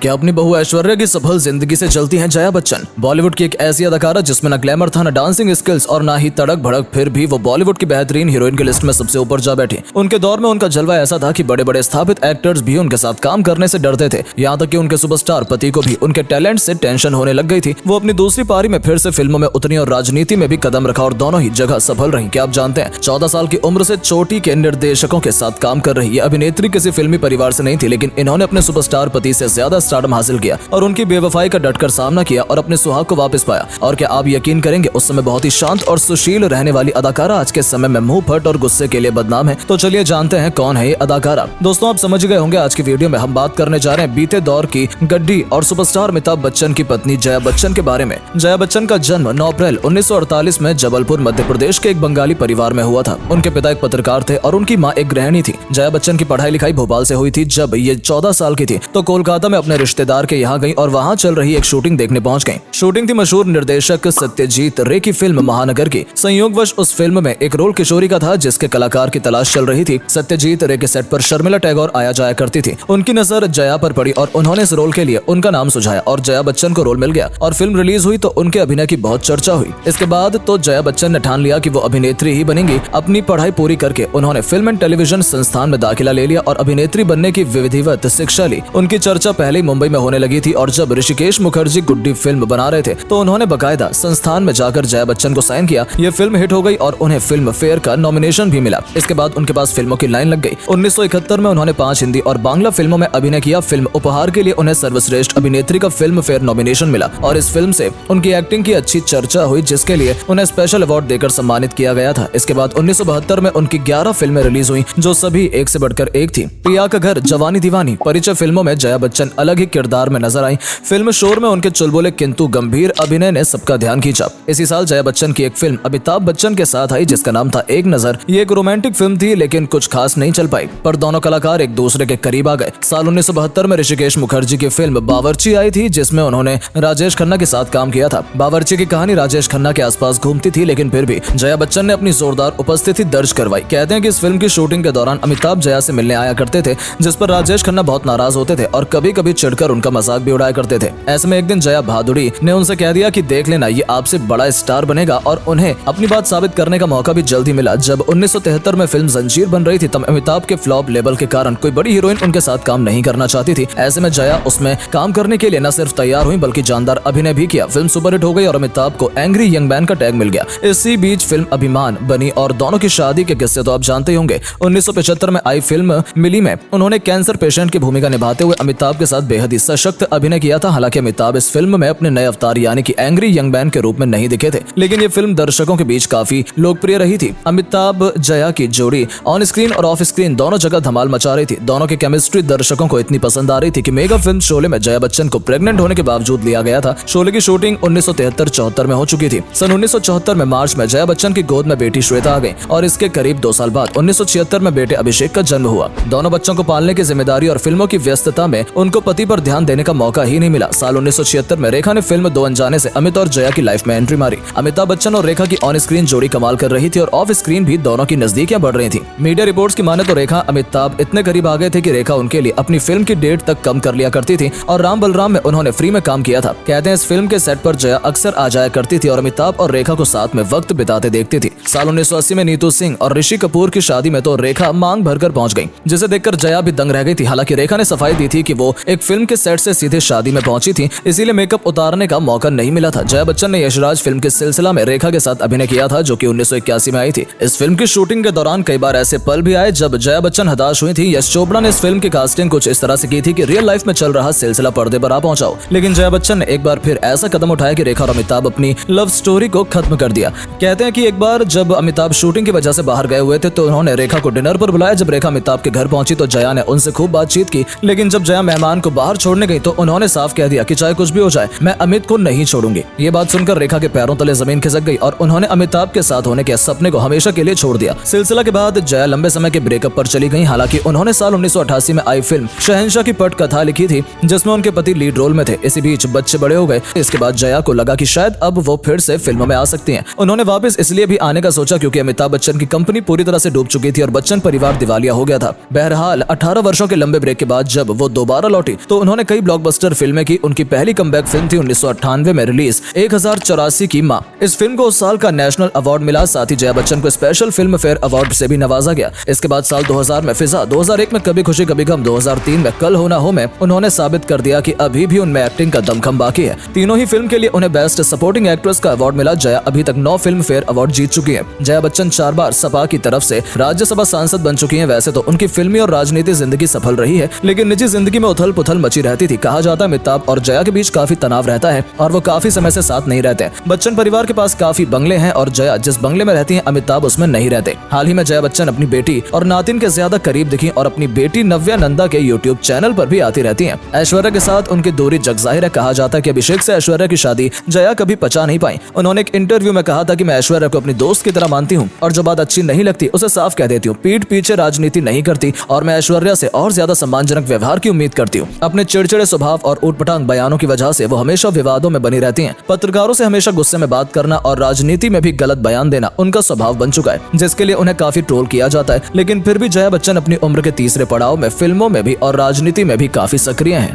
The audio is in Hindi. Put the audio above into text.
क्या अपनी बहू ऐश्वर्या की सफल जिंदगी से चलती हैं जया बच्चन। बॉलीवुड की एक ऐसी अदाकारा जिसमें न ग्लैमर था, न डांसिंग स्किल्स और ना ही तड़क भड़क, फिर भी वो बॉलीवुड की बेहतरीन हीरोइन की लिस्ट में सबसे ऊपर जा बैठी। उनके दौर में उनका जलवा ऐसा था कि बड़े बड़े स्थापित एक्टर्स भी उनके साथ काम करने से डरते थे। यहाँ तक कि उनके सुपरस्टार पति को भी उनके टैलेंट से टेंशन होने लग गई थी। वो अपनी दूसरी पारी में फिर से फिल्मों में उतरी और राजनीति में भी कदम रखा और दोनों ही जगह सफल रही। क्या आप जानते हैं 14 साल की उम्र से चोटी के निर्देशकों के साथ काम कर रही ये अभिनेत्री किसी फिल्मी परिवार से नहीं थी, लेकिन इन्होंने अपने सुपरस्टार पति से ज्यादा स्टारडम हासिल किया और उनकी बेवफाई का डटकर सामना किया और अपने सुहाग को वापस पाया। और क्या आप यकीन करेंगे, उस समय बहुत ही शांत और सुशील रहने वाली अदाकारा आज के समय में मुंह फट और गुस्से के लिए बदनाम है। तो चलिए जानते हैं कौन है ये अदाकारा। दोस्तों, आप समझ गए होंगे आज की वीडियो में हम बात करने जा रहे हैं बीते दौर की गड्डी और सुपरस्टार अमिताभ बच्चन की पत्नी जया बच्चन के बारे में। जया बच्चन का जन्म 9 अप्रैल 1948 में जबलपुर मध्य प्रदेश के एक बंगाली परिवार में हुआ था। उनके पिता एक पत्रकार थे और उनकी माँ एक गृहिणी थी। जया बच्चन की पढ़ाई लिखाई भोपाल से हुई थी। जब ये 14 साल की थी तो कोलकाता में अपने रिश्तेदार के यहाँ गई और वहाँ चल रही एक शूटिंग देखने पहुंच गई। शूटिंग थी मशहूर निर्देशक सत्यजीत रे की फिल्म महानगर की। संयोगवश उस फिल्म में एक रोल किशोरी का था जिसके कलाकार की तलाश चल रही थी। सत्यजीत रे के सेट पर शर्मिला टैगोर आया जाया करती थी। उनकी नजर जया पर पड़ी और उन्होंने इस रोल के लिए उनका नाम सुझाया और जया बच्चन को रोल मिल गया और फिल्म रिलीज हुई तो उनके अभिनय की बहुत चर्चा हुई। इसके बाद तो जया बच्चन ने ठान लिया कि वो अभिनेत्री ही बनेंगी। अपनी पढ़ाई पूरी करके उन्होंने फिल्म एंड टेलीविजन संस्थान में दाखिला ले लिया और अभिनेत्री बनने की विधिवत शिक्षा ली। उनकी चर्चा पहले ही मुंबई में होने लगी थी और जब ऋषिकेश मुखर्जी गुड्डी फिल्म बना रहे थे तो उन्होंने बकायदा संस्थान में जाकर जया बच्चन को साइन किया। ये फिल्म हिट हो गई और उन्हें फिल्म फेयर का नॉमिनेशन भी मिला। इसके बाद उनके पास फिल्मों की लाइन लग गई। 1971 में उन्होंने 5 हिंदी और बांग्ला फिल्मों में अभिनय किया। फिल्म उपहार के लिए उन्हें सर्वश्रेष्ठ अभिनेत्री का फिल्म फेयर नॉमिनेशन मिला और इस फिल्म से उनकी एक्टिंग की अच्छी चर्चा हुई, जिसके लिए उन्हें स्पेशल अवार्ड देकर सम्मानित किया गया था। इसके बाद 1972 में उनकी 11 फिल्में रिलीज हुई जो सभी एक से बढ़कर एक थी। प्रिया का घर, जवानी दीवानी, परिचय फिल्मों में जया बच्चन अलग ही किरदार में नजर आई। फिल्म शोर में उनके चुलबुले किंतु गंभीर अभिनय ने सबका ध्यान खींचा। इसी साल जया बच्चन की एक फिल्म अमिताभ बच्चन के साथ आई जिसका नाम था एक नजर। ये एक रोमांटिक फिल्म थी लेकिन कुछ खास नहीं चल पाई, पर दोनों कलाकार एक दूसरे के करीब आ गए। साल 1972 में ऋषिकेश मुखर्जी की फिल्म बावर्ची आई थी जिसमें उन्होंने राजेश खन्ना के साथ काम किया था। बावर्ची की कहानी राजेश खन्ना के आसपास घूमती थी, लेकिन फिर भी जया बच्चन ने अपनी जोरदार उपस्थिति दर्ज करवाई। कहते हैं कि इस फिल्म की शूटिंग के दौरान अमिताभ जया से मिलने आया करते थे, जिस पर राजेश खन्ना बहुत नाराज होते थे और कभी कभी चिढ़कर उनका मजाक भी उड़ाया करते थे। ऐसे में एक दिन जया भादुड़ी ने उनसे कह दिया कि देख लेना, ये आपसे बड़ा स्टार बनेगा और उन्हें अपनी बात साबित करने का मौका भी जल्द ही मिला। जब 1973 में फिल्म जंजीर बन रही थी तब अमिताभ के फ्लॉप लेवल के कारण कोई बड़ी हीरोइन उनके साथ काम नहीं करना चाहती थी। ऐसे में जया उसमें काम करने के लिए न सिर्फ तैयार हुई बल्कि जानदार अभिनय भी किया। फिल्म सुपरहिट हो गई और अमिताभ को एंग्री यंग मैन का टैग मिल गया। इसी बीच फिल्म अभिमान बनी और दोनों की शादी के किस्से तो आप जानते ही होंगे। 1975 में आई फिल्म मिली में उन्होंने कैंसर पेशेंट की भूमिका निभाते हुए अमिताभ के साथ बेहद ही सशक्त अभिनय किया था। हालांकि अमिताभ इस फिल्म में अपने नए अवतार यानी कि एंग्री यंग मैन के रूप में नहीं दिखे थे, लेकिन ये फिल्म दर्शकों के बीच काफी लोकप्रिय रही थी। अमिताभ जया की जोड़ी ऑन स्क्रीन और ऑफ स्क्रीन दोनों जगह धमाल मचा रही थी। दोनों की केमिस्ट्री दर्शकों को इतनी पसंद आ रही थी कि मेगा फिल्म शोले में जया बच्चन को प्रेग्नेंट होने के बावजूद लिया गया था। शोले की शूटिंग 1973-74 में हो चुकी थी। सन 1974 में मार्च में जया बच्चन की गोद में बेटी श्वेता आ गई और इसके करीब 2 साल बाद 1976 में बेटे अभिषेक का जन्म हुआ। दोनों बच्चों को पालने की जिम्मेदारी और फिल्मों की व्यस्तता में उनको पति पर ध्यान देने का मौका ही नहीं मिला। साल 1976 में रेखा ने फिल्म दो अनजाने से अमित और जया की लाइफ में एंट्री मारी। अमिताभ बच्चन और रेखा की ऑन स्क्रीन जोड़ी कमाल कर रही थी और ऑफ स्क्रीन भी दोनों की नजदीकियां बढ़ रही थी। मीडिया रिपोर्ट्स की माने तो रेखा अमिताभ इतने करीब आ गए थे कि रेखा उनके लिए अपनी फिल्म की डेट तक कम कर लिया करती थी और राम बलराम में उन्होंने फ्री में काम किया था। कहते हैं इस फिल्म के सेट पर जया अक्सर आ जाया करती थी और अमिताभ और रेखा को साथ में वक्त बिताते देखती थी। साल 1980 में नीतू सिंह और ऋषि कपूर की शादी में तो रेखा मांग भरकर पहुंच गई, जिसे देखकर जया भी दंग रह गई थी। हालांकि रेखा ने सफाई दी थी कि वो एक फिल्म के सेट से सीधे शादी में पहुंची थी, इसीलिए मेकअप उतारने का मौका नहीं मिला था। जया बच्चन ने यशराज फिल्म के सिलसिला में रेखा के साथ अभिनय किया था जो कि 1981 में आई थी। इस फिल्म की शूटिंग के दौरान कई बार ऐसे पल भी आए जब जया बच्चन हताश हुई थी। यश चोपड़ा ने इस फिल्म की कास्टिंग कुछ इस तरह से की थी कि रियल लाइफ में चल रहा सिलसिला पर्दे पर आ पहुंचाओ, लेकिन जया बच्चन ने एक बार फिर ऐसा कदम उठाया कि रेखा और अमिताभ अपनी लव स्टोरी को खत्म कर दिया। कहते हैं कि एक बार जब अमिताभ शूटिंग की वजह से बाहर गए हुए थे तो उन्होंने रेखा को डिनर पर बुलाया। जब रेखा अमिताभ के घर पहुंची तो जया ने उनसे खूब बातचीत की, लेकिन जब जया मेहमान को बाहर छोड़ने गई तो उन्होंने साफ कह दिया कि चाहे कुछ भी हो जाए मैं अमित को नहीं छोड़ूंगी। ये बात सुनकर रेखा के पैरों तले जमीन खिसक गई और उन्होंने अमिताभ के साथ होने के सपने को हमेशा के लिए छोड़ दिया। सिलसिला के बाद जया लंबे समय के ब्रेकअप पर चली गई। हालांकि उन्होंने साल 1988 में आई फिल्म शहंशाह की पट कथा लिखी थी जिसमें उनके पति लीड रोल में थे। इसी बीच बच्चे बड़े हो गए। इसके बाद जया को लगा कि शायद अब वो फिर से फिल्मों में आ सकती हैं। उन्होंने वापस इसलिए भी आने का सोचा क्योंकि अमिताभ बच्चन की कंपनी पूरी तरह से डूब चुकी थी और बच्चन परिवार दिवालिया हो गया था। बहरहाल 18 वर्षों के लंबे ब्रेक के बाद जब वो दोबारा लौटी तो उन्होंने कई ब्लॉकबस्टर फिल्में की। उनकी पहली कमबैक फिल्म थी 1998 में रिलीज 1084 की मां। इस फिल्म को उस साल का नेशनल अवार्ड मिला। साथ ही जया बच्चन को स्पेशल फिल्म फेयर अवार्ड से भी नवाजा गया। इसके बाद साल 2000 में फिजा, 2001 में कभी खुशी कभी गम, 2003 में कल हो ना हो में उन्होंने साबित कर दिया कि अभी भी उनमें एक्टिंग का दमखम बाकी है। तीनों ही फिल्म के लिए उन्हें बेस्ट सपोर्टिंग एक्ट्रेस का अवार्ड मिला। जया अभी तक 9 फिल्म फेयर अवार्ड जीत चुकी है। जया बच्चन 4 बार सपा की तरफ से राज्यसभा सांसद बन चुकी हैं। वैसे तो उनकी फिल्मी और राजनीति जिंदगी सफल रही है, लेकिन निजी जिंदगी में उथल पुथल मची रहती थी। कहा जाता है अमिताभ और जया के बीच काफी तनाव रहता है और वो काफी समय से साथ नहीं रहते। बच्चन परिवार के पास काफी बंगले हैं और जया जिस बंगले में रहती हैं अमिताभ उसमें नहीं रहते। हाल ही में जया बच्चन अपनी बेटी और नातिन के ज्यादा करीब दिखी और अपनी बेटी नव्या नंदा के यूट्यूब चैनल पर भी आती रहती हैं। ऐश्वर्या के साथ उनकी दूरी जग जाहिर है। कहा जाता है कि अभिषेक से ऐश्वर्या की शादी जया कभी पचा नहीं पाई। उन्होंने एक इंटरव्यू में कहा था कि मैं ऐश्वर्या को अपनी दोस्त की तरह मानती हूँ और जो बात अच्छी नहीं लगती उसे साफ कह देती हूँ। पीठ पीछे राजनीति नहीं करती और मैं ऐश्वर्या से और ज्यादा सम्मानजनक व्यवहार की उम्मीद करती हूँ। अपने चिड़चिड़े स्वभाव और ऊटपटांग बयानों की वजह से वो हमेशा विवादों में बनी रहती हैं। पत्रकारों से हमेशा गुस्से में बात करना और राजनीति में भी गलत बयान देना उनका स्वभाव बन चुका है, जिसके लिए उन्हें काफी ट्रोल किया जाता है। लेकिन फिर भी जया बच्चन अपनी उम्र के तीसरे पड़ाव में फिल्मों में भी और राजनीति में भी काफी सक्रिय हैं।